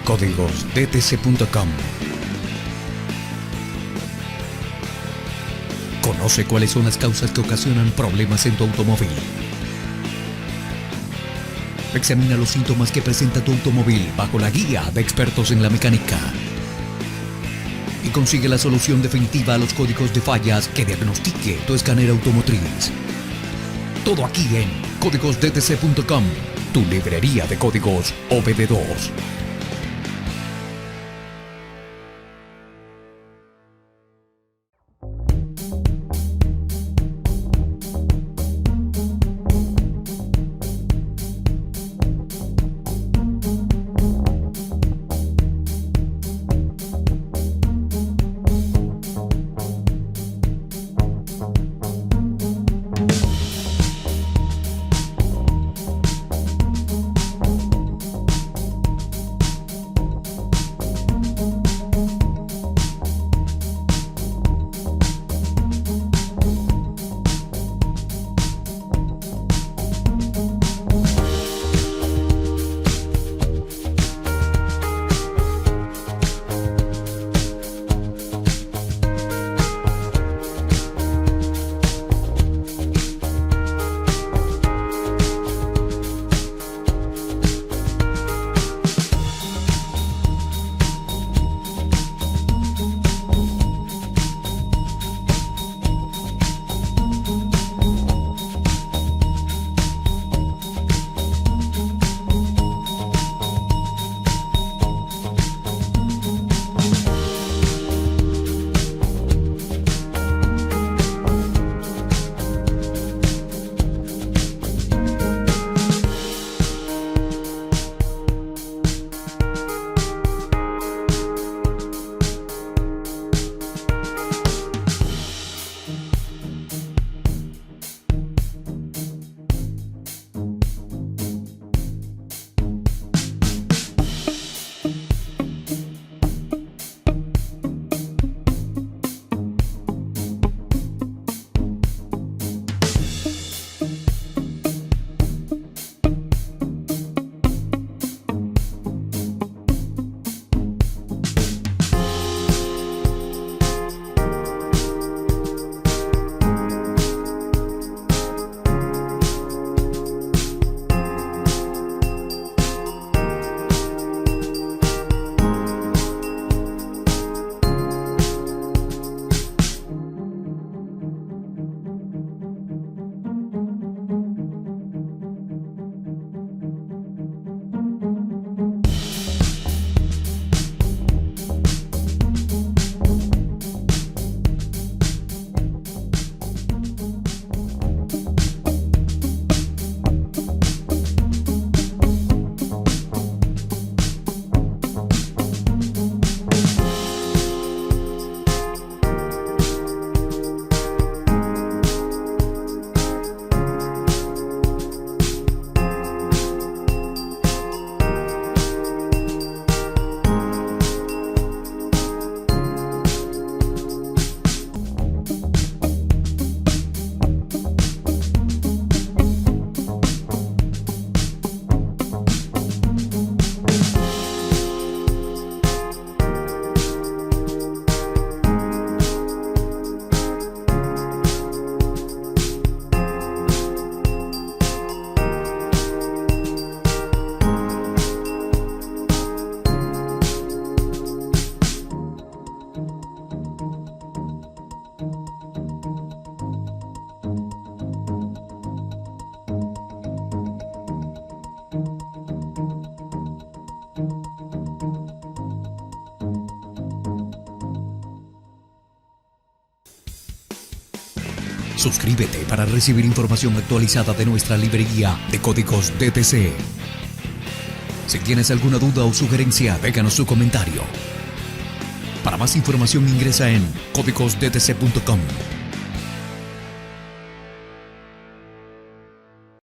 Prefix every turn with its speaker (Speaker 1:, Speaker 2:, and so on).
Speaker 1: CodigosDTC.com. Conoce cuáles son las causas que ocasionan problemas en tu automóvil. Examina los síntomas que presenta tu automóvil bajo la guía de expertos en la mecánica. Y consigue la solución definitiva a los códigos de fallas que diagnostique tu escáner automotriz. Todo aquí en CodigosDTC.com, tu librería de códigos OBD2. Suscríbete para recibir información actualizada de nuestra librería de códigos DTC. Si tienes alguna duda o sugerencia, déjanos su comentario. Para más información ingresa en CodigosDTC.com.